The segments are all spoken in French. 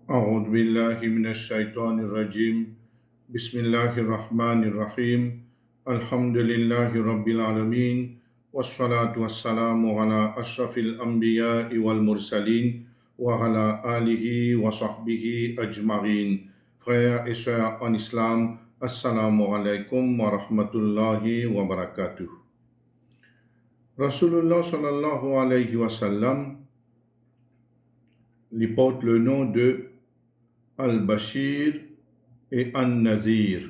أعوذ بالله من الشيطان الرجيم بسم الله الرحمن الرحيم الحمد لله رب العالمين والصلاة والسلام على أشرف الأنبياء والمرسلين وعلى آله وصحبه أجمعين. Frères et sœurs en islam, assalamu alaikum wa rahmatullahi wa barakatuh. Rasulullah sallallahu alayhi wa sallam lui porte le nom de Al-Bashir et An-Nazir.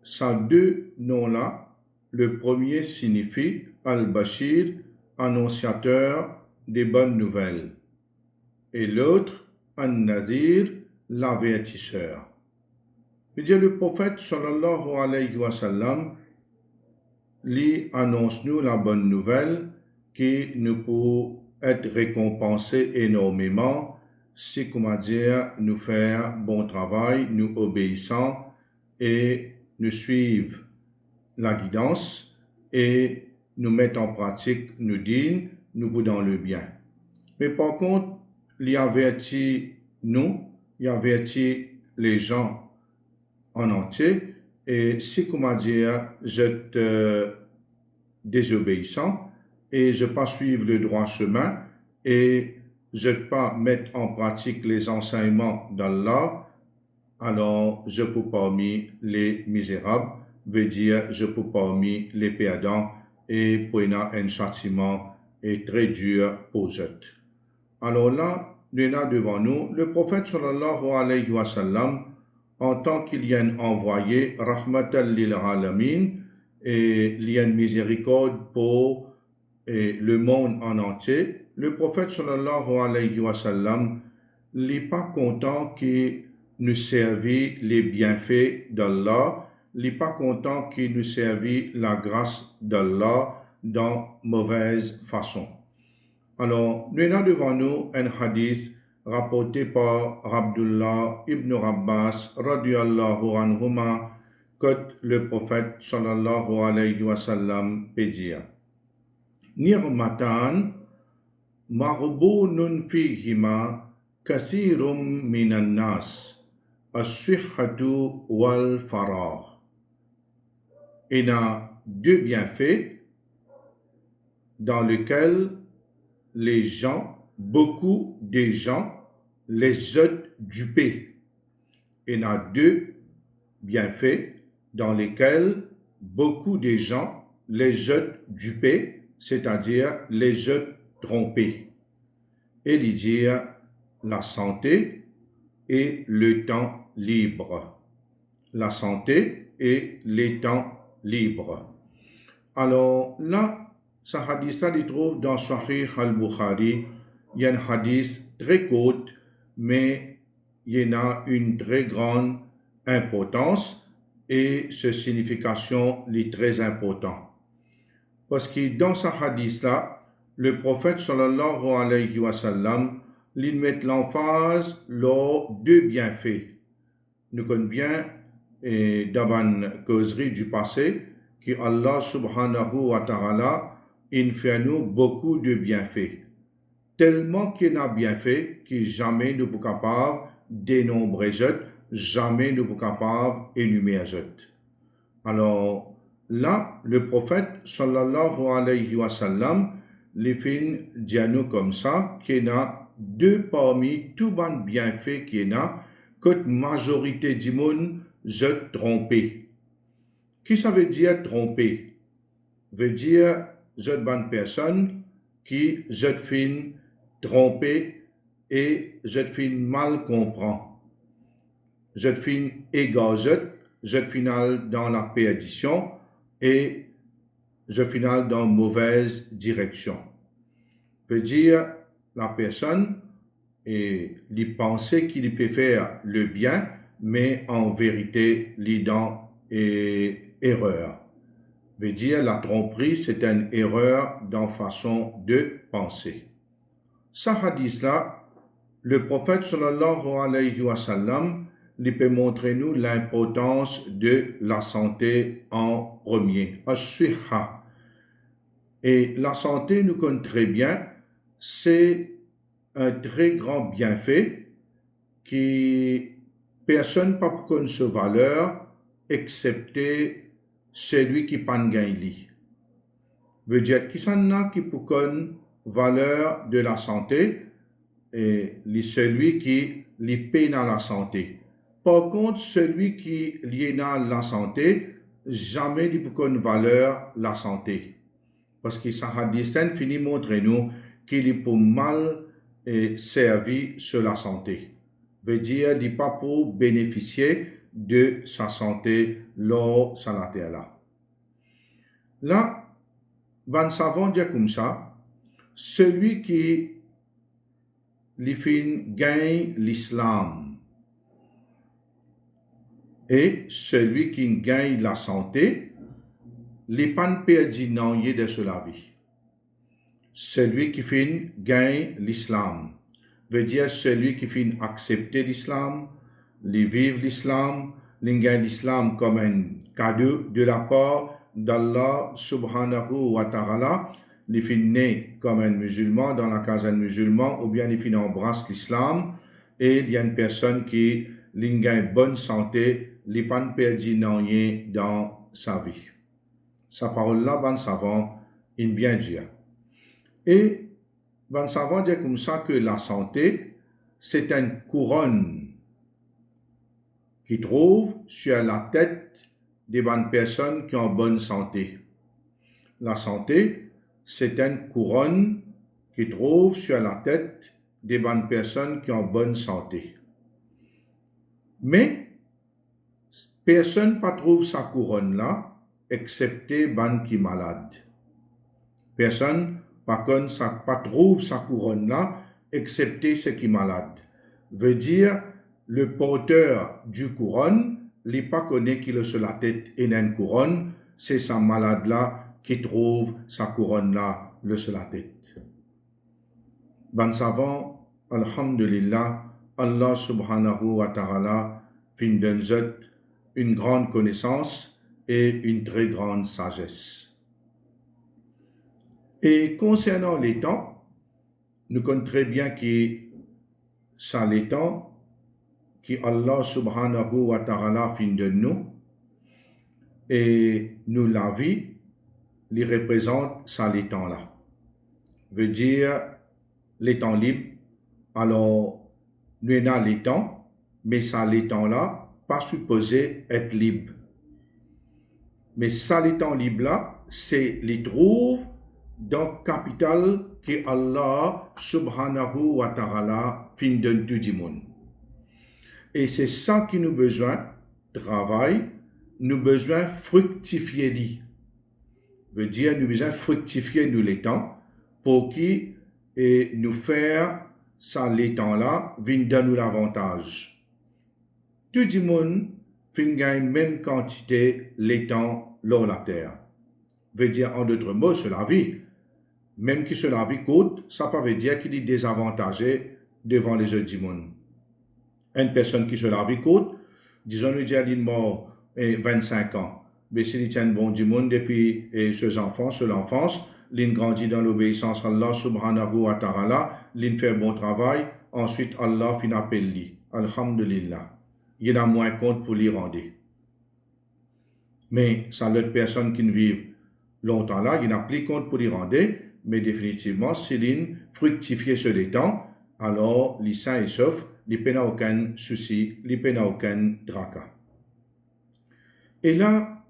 Ces deux noms-là, le premier signifie Al-Bashir, annonciateur des bonnes nouvelles, et l'autre, An-Nazir, l'avertisseur. Le prophète sallallahu alayhi wa sallam lui annonce nous la bonne nouvelle qui nous peut être récompensé énormément si, comment dire, nous faire bon travail, nous obéissons et nous suivre la guidance et nous mettre en pratique nous dînes, nous dans le bien. Mais par contre, il avertit nous, il avertit les gens en entier, et si, comment dire, je te désobéissant et je pas suivre le droit chemin et je ne pas mettre en pratique les enseignements d'Allah, alors je peux parmi les misérables, veut dire je peux parmi les perdants et pour un châtiment est très dur pour eux. Alors là, nous avons devant nous le prophète sallallahu alayhi wa sallam en tant qu'il y a envoyé rahmatan lil alamin et il y a une miséricorde pour le monde en entier. Le prophète sallallahu alayhi wa sallam n'est pas content qu'il nous servit les bienfaits d'Allah, il n'est pas content qu'il nous servit la grâce d'Allah dans mauvaise façon. Alors, nous avons devant nous un hadith rapporté par Abdullah ibn Abbas radiyallahu anhuma que le prophète sallallahu alayhi wa sallam peut dire. Nirmatan maghbunun fihima kathirum minan nas as-sihhatu wal faragh. Il y a deux bienfaits dans lesquels les gens, beaucoup de gens, les ôtent dupés. Il y a deux bienfaits dans lesquels beaucoup de gens les ôtent dupés, c'est-à-dire les ôtent trompés. Et il dit la santé et le temps libre. La santé et les temps libres. Alors là, ce hadith-là, il trouve dans Sahih al-Bukhari. Il y a un hadith très court, mais il y en a une très grande importance et cette signification est très importante. Parce que dans ce hadith-là, le prophète sallallahu alayhi wa sallam, il met l'emphase lors deux bienfaits. Nous connaissons bien dans une causerie du passé que Allah subhanahu wa ta'ala il fait nous beaucoup de bienfaits. Tellement qu'il a bien fait que jamais nous ne sommes capables d'énumérer, jamais nous ne sommes capables d'énumérer. Alors là, le prophète sallallahu alayhi wa sallam, les fins dit à nous comme ça, qu'il y a deux parmi tous les bienfaits qu'il y a, que la majorité du monde se trompé. Qui ça veut dire tromper? Veut dire cette bonne personne qui cette fin tromper et cette fin mal comprend. Cette fin égarée, cette finale dans la perdition et cette finale dans mauvaise direction. Veut dire la personne et les pensées qu'il peut faire le bien, mais en vérité, les dans erreur. Veut dire la tromperie, c'est une erreur dans façon de penser. Ce hadith-là, le prophète sallallahu alayhi wa sallam, il peut montrer nous l'importance de la santé en premier. As-sihha. Et la santé, nous connaissons très bien, c'est un très grand bienfait qui personne pas connaît sa valeur excepté celui qui pas gagne. Veut dire qui s'en a qui peut connaître valeur de la santé et celui qui li paye dans la santé. Par contre, celui qui lié dans la santé, jamais il peut connaître valeur la santé. Parce que ça hadith fini montrer nous qu'il peut mal servir sur la santé. Veut dire il pas pour bénéficier de sa santé lors sa la terre là. Là, van savant dire comme ça, celui qui gagne l'islam et celui qui gagne la santé, les pas perdu non de cela vie. Celui qui gagne l'islam veut dire celui qui accepter l'islam, vivre l'islam, gagne l'islam comme un cadeau de la part d'Allah subhanahu wa ta'ala, les né comme un musulman dans la case d'un musulman, ou bien les embrasse l'islam, et il y a une personne qui gagne bonne santé, les pas perdu rien dans sa vie. Sa parole là, van savant, il bien dire. Et van savant dire comme ça que la santé, c'est une couronne qui trouve sur la tête des bonnes personnes qui ont bonne santé. La santé, c'est une couronne qui trouve sur la tête des bonnes personnes qui ont bonne santé. Mais personne ne trouve sa couronne là, excepté ban qui malade. Personne pas trouve sa couronne là, excepté ceux qui malade. Veut dire, le porteur du couronne, il pas connaît qu'il a sur la tête et une couronne, c'est sa malade là qui trouve sa couronne là, le sur la tête. Ban savant, alhamdulillah, Allah subhanahu wa ta'ala fin donne une grande connaissance et une très grande sagesse. Et concernant les temps, nous connaissons très bien que ça les temps qui Allah subhanahu wa ta'ala fin de nous et nous la vie, les représente ça les temps là. Veut dire les temps libres. Alors, nous avons les temps, mais ça les temps là, pas supposé être libre. Mais ça les temps libres là, c'est les trouve dans le capital que Allah subhanahu wa ta'ala fin donne tout le monde. Et c'est ça qui nous besoin travail, nous besoin fructifier li. Veut dire nous besoin fructifier nous les temps pour qui et nous faire ça les temps là vient donner nous l'avantage. Tout le monde fin gagne même quantité les temps lors la terre. Veut dire en d'autres mots sur la vie. Même qui sur la vie coûte, ça ne veut dire qu'il est désavantagé devant les autres du monde. Une personne qui sur la vie coûte, disons lui dire qu'il est mort 25 ans, mais s'il tient bon du monde depuis ses enfants, sur l'enfance, il grandit dans l'obéissance à Allah subhanahu wa ta'ala, il fait bon travail, ensuite Allah fin appelle lui. Alhamdulillah. Il y a moins compte pour lui rendre. Mais ça l'autre personne qui ne vit longtemps là, il n'a plus compte pour lui rendre, mais définitivement, s'il il fructifier sur les temps, alors les sains et sauf, il n'y a aucun souci, il n'y a aucun draka. Et là,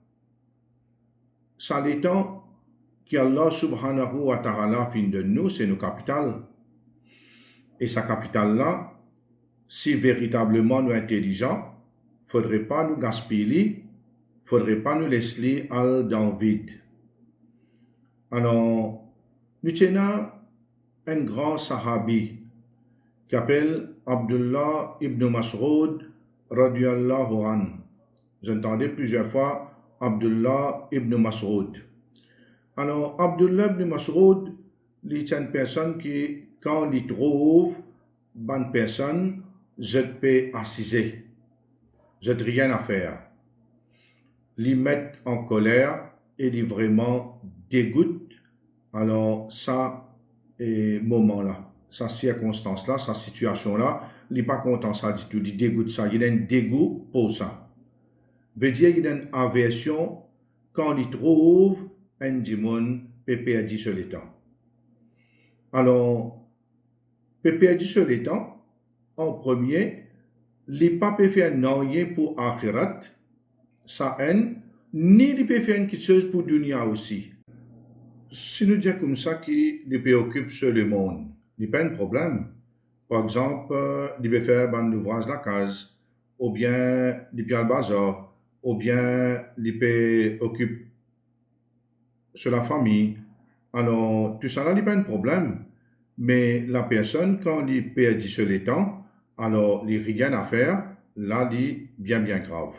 ça les temps qu'Allah subhanahu wa ta'ala fin de nous, c'est nos capitales. Et sa capitale là, si véritablement nous intelligents, il ne faudrait pas nous gaspiller, il ne faudrait pas nous laisser aller dans le vide. Alors, nous tenons un grand sahabi qui s'appelle Abdullah ibn Mas'ud radiyallahu anhu. Vous entendez plusieurs fois Abdullah ibn Mas'ud. Alors, Abdullah ibn Mas'ud, c'est une personne qui, quand il trouve une bonne personne, je peux assiser. Je n'ai rien à faire. Il met en colère et il vraiment dégoûte. Alors, ça, et moment-là. sa circonstance-là, sa situation-là, il n'est pas content ça du tout, il dégoûte ça, il a un dégoût pour ça. Veut dire qu'il a une aversion quand il trouve un démon peut perdre sur le temps. Alors, peut perdre sur le temps, en premier, il ne peut pas faire rien pour akhirat, sa haine, ni il peut faire quelque chose pour dunya aussi. Si nous disons comme ça qu'il préoccupe sur le monde, il n'y a pas un problème. Par exemple, il peut faire un ouvrage la case, ou bien il peut aller au bazar, ou bien il peut occuper sur la famille. Alors, tout ça là, il n'y a pas un problème. Mais la personne, quand il perd sur le temps, alors il n'y a rien à faire, là, il est bien, bien grave.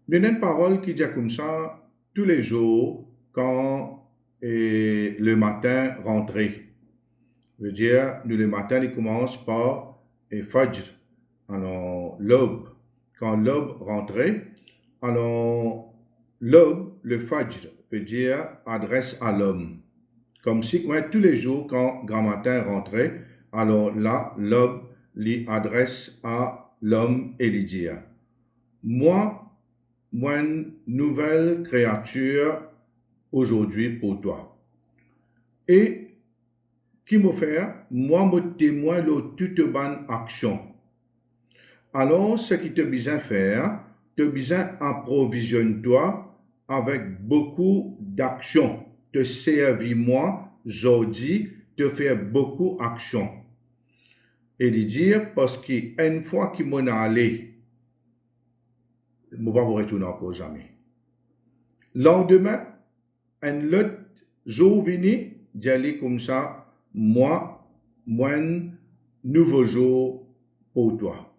Il y a une parole qui dit comme ça, tous les jours, quand le matin rentré. Je veux dire, nous le matin, il commence par Fajr, alors l'aube. Quand l'aube rentrait, alors l'aube, le Fajr, veut dire adresse à l'homme. Comme si tous les jours, quand grand matin rentrait, alors là, l'aube lui adresse à l'homme et lui dit, moi, une nouvelle créature aujourd'hui pour toi. Et qui me fait, moi, me témoin de toute bonne action. Alors, ce qui te besoin faire, te besoin approvisionne-toi avec beaucoup d'actions. Te servir moi, aujourd'hui, te faire beaucoup d'actions. Et de dire, parce qu'une fois qu'il m'en a allé, je ne vais pas vous retourner encore jamais. Lendemain, un autre jour venu, d'aller comme ça, moi, un nouveau jour pour toi.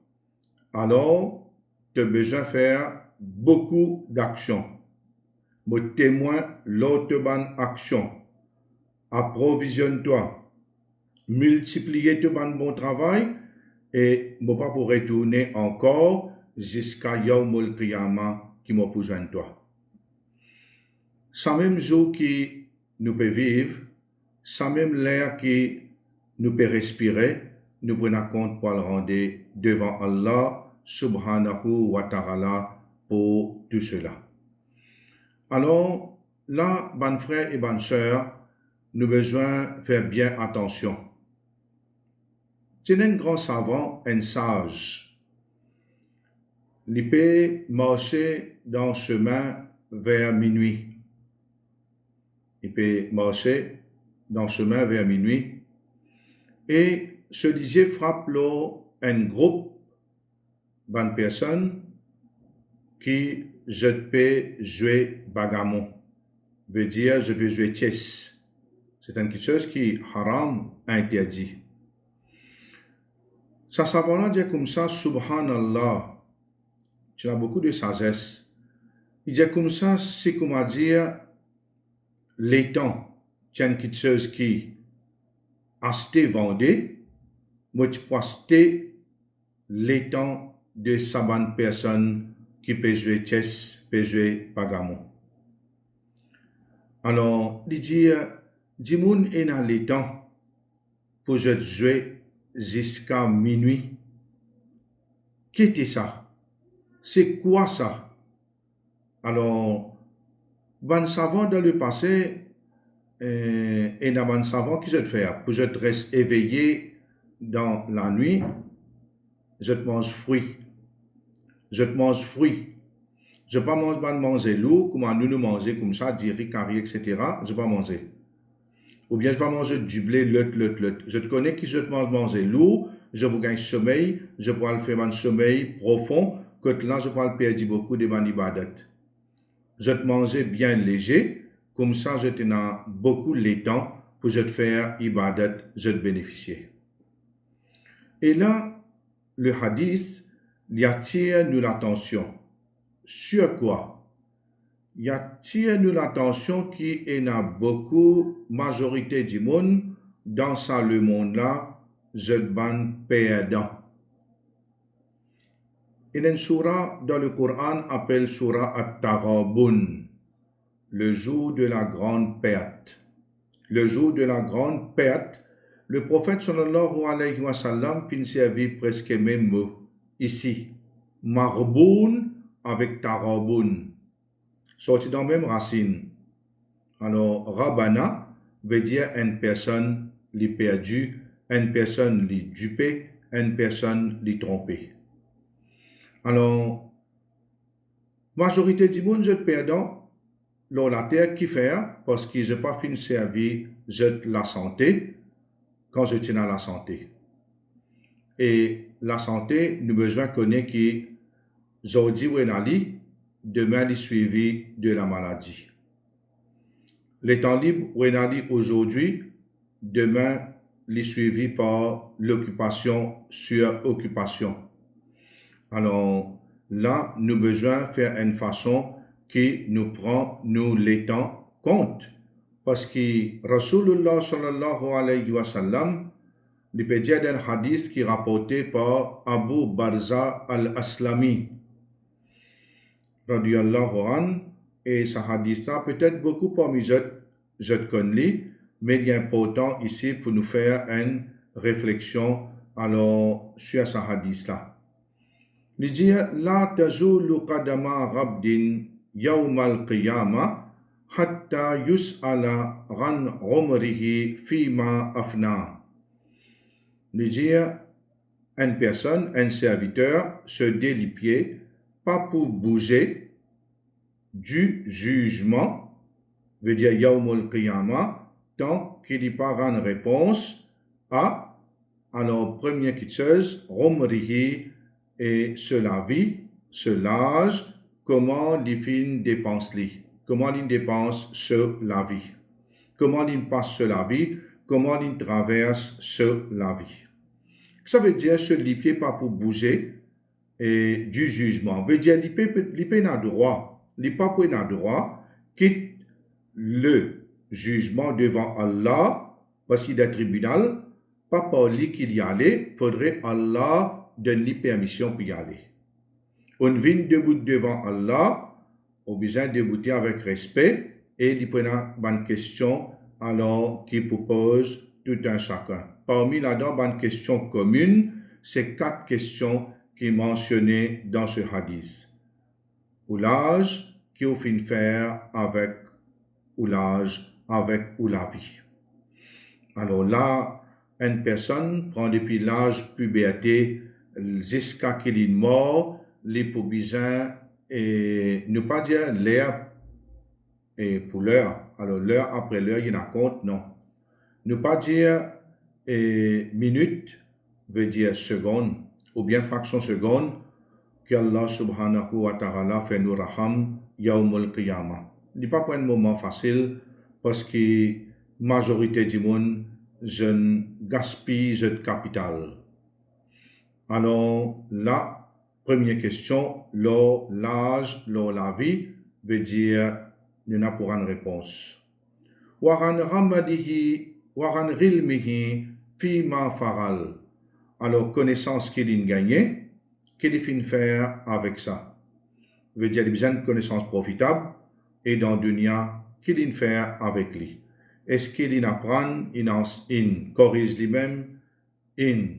Alors, tu as besoin de faire beaucoup d'actions. Me témoin l'autre bonne action. Approvisionne-toi. Multiplier ton bon travail et ne pas pour retourner encore jusqu'à Yawmul Qiyamah qui m'a besoin de toi. Sans même jour qui nous peut vivre, sans même l'air qui nous peut respirer, nous prenons compte pour le rendre devant Allah subhanahu wa ta'ala pour tout cela. Alors, là, bonnes frères et bonnes sœurs, nous avons besoin de faire bien attention. C'est un grand savant, un sage. Il peut marcher dans le chemin vers minuit. Il peut marcher dans le chemin vers minuit. Et ce disait frappe là un groupe de personnes qui je peux jouer bagamon. Veut dire je peux jouer chess. C'est quelque chose qui haram interdit. Ça savant dit comme ça, subhanallah. Tu as beaucoup de sagesse. Il dit comme ça, c'est comment dire les temps. Tu as quelque chose qui acheté vendé, moi tu peux acheter les temps de sa bonne personne qui peut jouer chess, peut jouer bagamon. Alors, il dit, Dimoun est dans les temps pour jouer jusqu'à minuit. Qu'était ça? C'est quoi ça? Alors, ban savant dans le passé, et dans ban savant qui je te faire pour je te reste éveillé dans la nuit, je te mange fruits. Je te mange fruits. Je ne pas manger lourd, comme nous manger comme ça, diri, carré, etc. Je ne pas manger. Ou bien je ne pas manger du blé, lot. Je te connais qui je te manger lourd, je vous gagne sommeil, je pourrais faire un sommeil profond, que là je pourrais perdre beaucoup de mon ibadat. Je te manger bien léger, comme ça je te n'ai beaucoup le temps pour je te faire ibadat, je te bénéficier. Et là, le hadith, il attire nous l'attention. Sur quoi? Il attire nous l'attention qui est dans beaucoup, majorité du monde, dans ça le monde-là, je ban perdant. Il y a une surah dans le Coran appelle surah At-Taghabun, le jour de la grande perte. Le jour de la grande perte, Le prophète sallallahu alayhi wa sallam fin servi presque même mot ici. Marboun avec taraboun. Sorti dans la même racine. Alors, Rabana veut dire une personne li perdue, une personne li dupée, une personne li trompée. Alors, majorité du monde, je perdant, la terre qui fait, parce qu'ils n'ont pas fini servir la santé, quand je tiens à la santé. Et la santé, nous besoin connaître qui, aujourd'hui, demain, il suivi de la maladie. Les temps libres, aujourd'hui, demain, il est suivi par l'occupation sur occupation. Alors, là, nous avons besoin de faire une façon qui nous prend, nous, les temps compte. Parce que Rasulullah sallallahu alayhi wa sallam, il peut dire d'un hadith qui est rapporté par Abu Barza al-Aslami, radiyallahu anhu, et ce hadith-là, peut-être beaucoup parmi je connais, mais il est important ici pour nous faire une réflexion alors, sur ce hadith-là. Il dit, La tazulu qadama rabdin yawm al-qiyamah hatta yus'ala ran umrihi fima afna. Il dit, une personne, un serviteur, se délie pied, pas pour bouger du jugement, veut dire Yawmul Qiyamah, tant qu'il n'y a pas une réponse à, alors, première quitteuse, Romrihi et cela vie, l'âge, comment les filles dépensent li, comment ils dépensent sur la vie, comment ils passent sur la vie, comment ils traversent sur la vie. Ça veut dire se lipier pas pour bouger et du jugement. Veut dire lipier n'a droit, pas pour n'a droit, quitte le jugement devant Allah, parce qu'il est tribunal, pas par lui qu'il y allait, faudrait Allah donner permission pour y aller. On vient debout devant Allah, on a besoin de débouter avec respect et il prend une question alors qui propose tout un chacun. Parmi là-dedans, une question commune, c'est 4 questions qui sont mentionnées dans ce hadith. Ou l'âge qui au fin faire avec ou l'âge avec ou la vie. Alors là, une personne prend depuis l'âge puberté jusqu'à qu'il est mort, les pour besoin et ne pas dire l'heure et pour l'heure. Alors l'heure après l'heure, il y en a compte, non. Ne pas dire minute veut dire seconde ou bien fraction seconde qu'Allah subhanahu wa ta'ala fait nous raham yawmul qiyamah. Ce n'est pas un moment facile parce que la majorité du monde je gaspille de capital. Alors la première question, l'âge, la vie veut dire nous n'avons pas une réponse. Waran ramadihi waran rilmihi fima faral. Alors connaissance qu'il a gagné, qu'il a fin faire avec ça. Veut dire besoin de connaissances profitables et dans le dunya qu'il a faire avec lui. Est-ce qu'il apprend, il corrige lui-même, il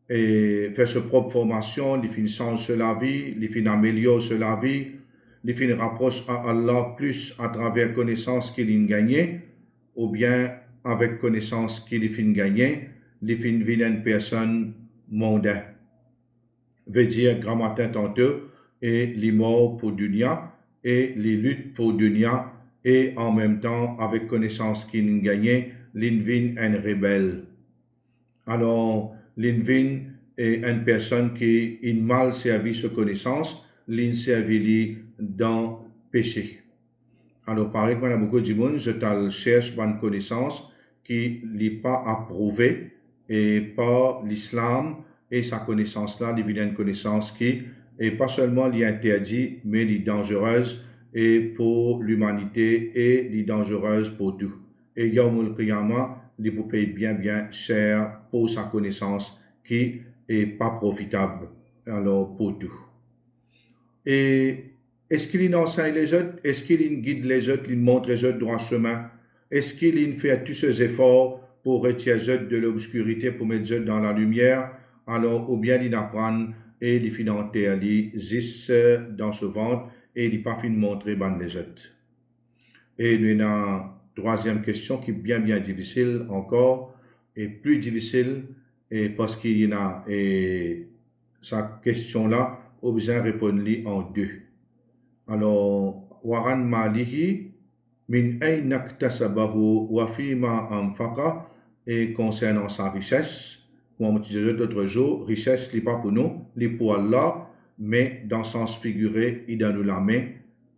fait sa propre formation, il fait change sur la vie, il fait améliore sur la vie, il fait rapproche à Allah plus à travers connaissance qu'il a gagné, ou bien avec connaissance qu'il a fin gagné, il fait une personne mondaine. Veut dire grammatin tantôt et les morts pour dunya et les luttes pour dunya et en même temps avec connaissance qu'il a gagné, l'invin un rebelle. Alors l'invin est une personne qui a mal servi sa connaissance, l'inservili dans péché. Alors, pareil, il y a beaucoup de monde, je cherche une connaissance qui n'est pas approuvée et par l'islam et sa connaissance-là, il y a une connaissance qui est pas seulement interdite, mais elle est dangereuse et pour l'humanité et elle est dangereuse pour tout. Et Yawmul Qiyamah, il vous paye bien cher pour sa connaissance qui est pas profitable alors pour tout. Et est-ce qu'il enseigne les autres? Est-ce qu'il guide les autres? Il montre les autres droit chemin? Est-ce qu'il fait tous ses efforts pour retirer de l'obscurité, pour mettre dans la lumière, alors, ou bien il apprend et il finit enterrer zis dans ce ventre et il pas fin montrer ban les autres. Et nous avons une troisième question qui est bien difficile encore et plus difficile et parce qu'il y a et sa question là besoin de répondre en deux. Alors, waran malihi min ayna iktasabahu wa fima anfaqa et concernant sa richesse, comme on disait l'autre jour, richesse n'est pas pour nous, n'est pour Allah, mais dans le sens figuré, il donne nous la main,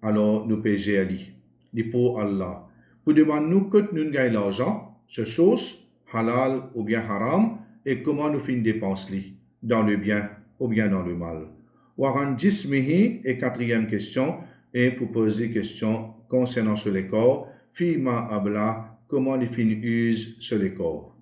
alors nous payons Ali, n'est pour Allah. Pour demander nous que nous gagnons l'argent, ce chose, halal ou bien haram, et comment nous finissons dépenser dans le bien ou bien dans le mal. Waran jismihi et quatrième question, et pour poser question concernant sur les corps, fima abla, comment il finit use sur les corps.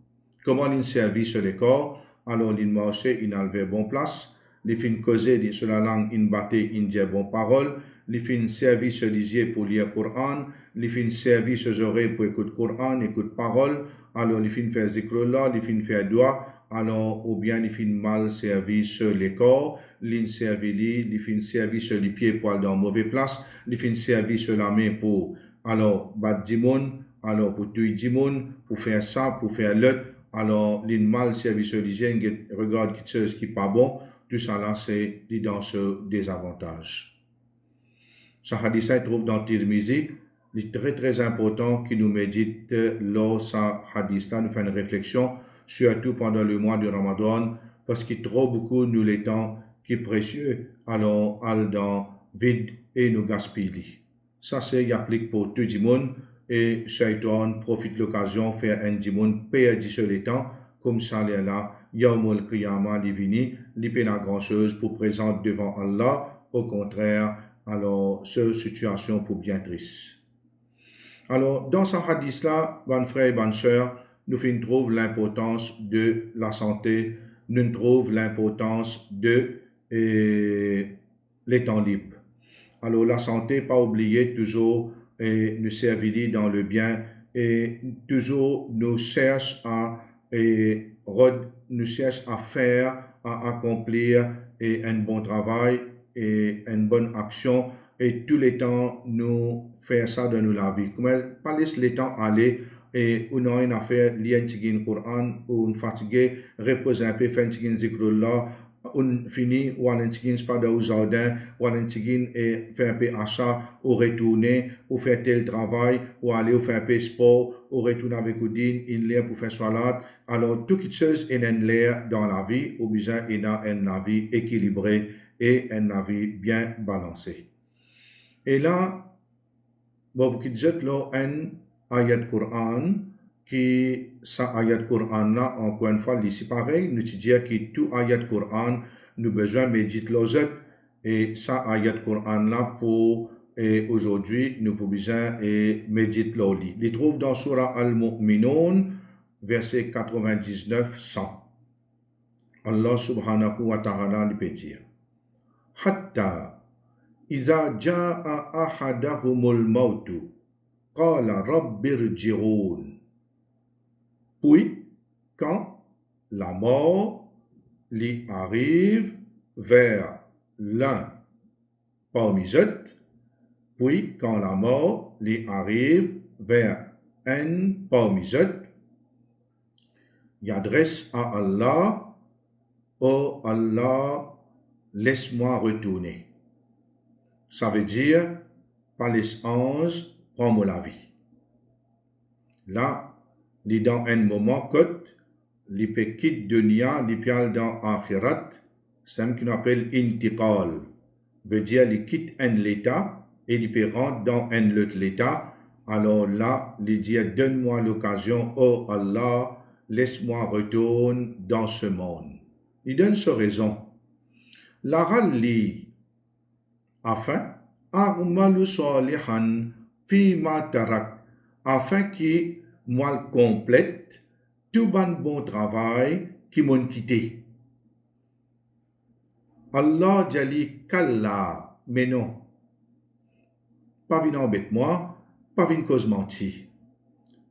Comment il servit sur les corps, alors il marchait, il avait bon place, il finit causer sur la langue, il battait, il disait bon parole, il finit servir sur les yeux pour lire le Coran, il finit servir sur les oreilles pour écouter le Coran, écouter parole, alors il finit faire zikrullah, il finit faire doigt, alors ou bien il finit mal servi sur les corps, il finit servi sur les pieds pour aller dans mauvaise place, il finit servi sur la main pour alors battre du monde, alors pour tuer du monde, pour faire ça, pour faire l'autre, alors il mal servi sur l'hygiène, regarde ce qui n'est pas bon, tout ça là c'est dans ce désavantage. Ce hadith se trouve dans Tirmizi, il est très important qui nous médite lors ce hadith là, nous fait une réflexion, surtout pendant le mois de Ramadan, parce qu'il trop beaucoup nous les temps qui est précieux, alors al dans vide et nous gaspille. Ça c'est applique pour tout le monde et Shaitan profite l'occasion faire un monde perdre sur les temps comme ça là Yawmul Qiyamah divini, il fait la grand chose pour présenter devant Allah, au contraire, alors cette situation pour bien triste. Alors dans ce hadith là, bonnes frères et bonnes sœurs, nous trouvons l'importance de la santé, nous trouvons l'importance de les temps libres. Alors la santé, pas oublier toujours nous servir dans le bien et toujours nous cherche à faire, à accomplir un bon travail et une bonne action et tous les temps nous faire ça dans la vie. Comme pas laisser les temps aller et on a une affaire lire un Coran ou on fatigué, reposer un peu, faire un zikrullah, on finit ou aller pas dans le jardin ou aller et faire un peu achat ou retourner ou faire tel travail ou aller ou faire un peu sport ou retourner avec Oudine, il l'air pour faire salat. Alors toutes choses est un l'air dans la vie ou besoin il a un vie équilibré et un vie bien balancé. Et là, bon, qui dit là un ayat Coran qui sa ayat Coran là encore une fois ici pareil nous dire que tout ayat Coran nous besoin méditer l'autre et sa ayat Coran là pour et aujourd'hui nous pouvons besoin et méditer l'oli. Il trouve dans surah Al-Mu'minun verset 99-100. Allah subhanahu wa ta'ala lui peut dire hatta إذا جاء أحدهم الموت قال رب ارجعون. Puis, quand la mort lui arrive vers l'un parmi eux, puis quand la mort lui arrive vers un parmi eux, il adresse à Allah, oh Allah, laisse-moi retourner. Ça veut dire, par les anges, prends-moi la vie. Là, il est dans un moment que il peut quitter dunya, il peut aller dans akhirat, c'est ce qu'on appelle intiqal. Veut dire, il quitte un état et il peut rentrer dans un autre état. Alors là, il dit, donne-moi l'occasion, oh Allah, laisse-moi retourner dans ce monde. Il donne sa raison. La rallie, afin a'malu salihan fi ma tarak, afin que moi complète tout bon travail qui m'ont quitté. Allah jali kalla, mais non, pas vin embête moi, pas vin cause menti.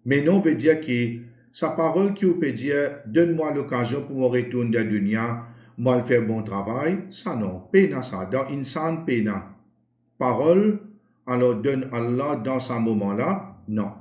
Mais non veut dire que sa parole qui vous peut dire, donne-moi l'occasion pour me retourner de la dunya, moi le faire bon travail, ça non, pena ça, dans insan pena. Parole, alors donne Allah dans ce moment-là, non.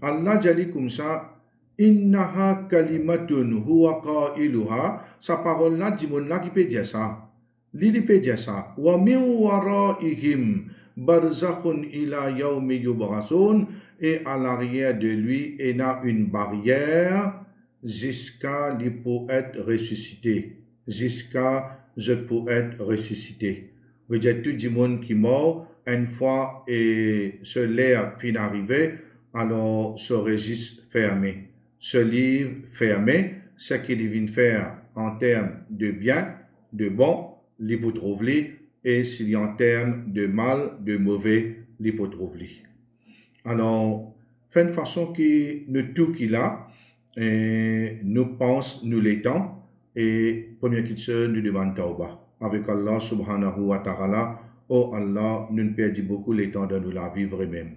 Allah dit comme ça, innaha kalimatun huwa qailuha, sa parole là, dit mon là qui peut dire ça. Lui peut dire ça. Wa min waraihim barzakhun ila yawmi yub'athun, et à l'arrière de lui, il y a une barrière jusqu'à lui pour être ressuscité. Jusqu'à je pour être ressuscité. Vous dire tout le monde qui mort, une fois et ce l'air fin arrivé, alors ce registre fermé. Ce livre fermé, ce qu'il vient faire en termes de bien, de bon, l'hypotrouve-li, et s'il y a en termes de mal, de mauvais, l'hypotrouve-li. Alors, fait de façon que nous tout qu'il a, nous pense, nous l'étend, et première question, nous demandons tauba. Avec Allah subhanahu wa ta'ala, oh Allah, nous ne perdons beaucoup le temps de nous la vivre même.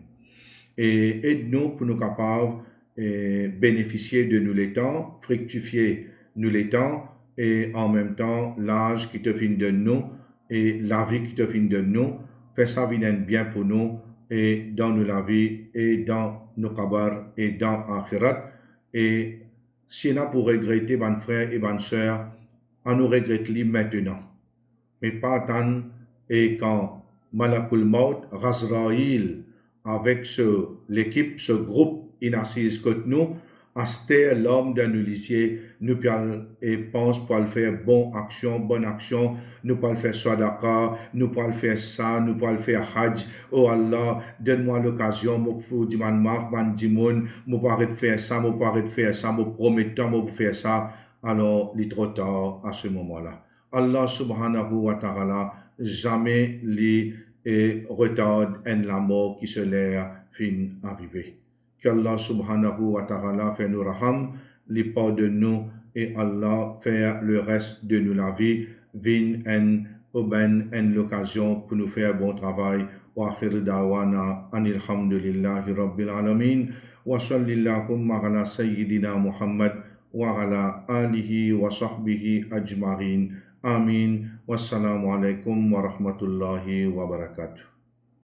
Et aide-nous pour nous capables de bénéficier de nous les temps, fructifier nous les temps, et en même temps, l'âge qui te finit de nous, et la vie qui te finit de nous, fais ça venir bien pour nous, et dans nous la vie, et dans nos kabar, et dans Akhirat. Et si on a pour regretter, ban frère et ban sœur, on nous regrette maintenant. Mais pas attendre, et quand Malakul Maut, Razraïl, avec l'équipe, ce groupe inassise que nous, aster l'homme d'un lycée, nous et pense pour le faire bonne action, nous pour le faire sadaqa, nous pour le faire ça, nous pour le faire hajj. Oh Allah, donne-moi l'occasion, mon fou diman maf, man dimoun, mon pour arrêter de faire ça, mon pour arrêter de faire ça, mon promettant, mon pour faire ça. Alors, il est trop tard à ce moment-là. Allah subhanahu wa ta'ala, jamais les retarde en la mort qui se l'air fin arrivé. Qu'Allah subhanahu wa ta'ala fait nous raham, les pardonne nous et Allah fait le reste de nous la vie, vin en l'occasion pour nous faire bon travail. Wa akhir da'wana anil hamdulillahi rabbil alamin wa sallallahu ala sayyidina Muhammad wa ala alihi wa sahbihi ajma'in. Amin. Wassalamu alaikum wa rahmatullahi wa barakatuh.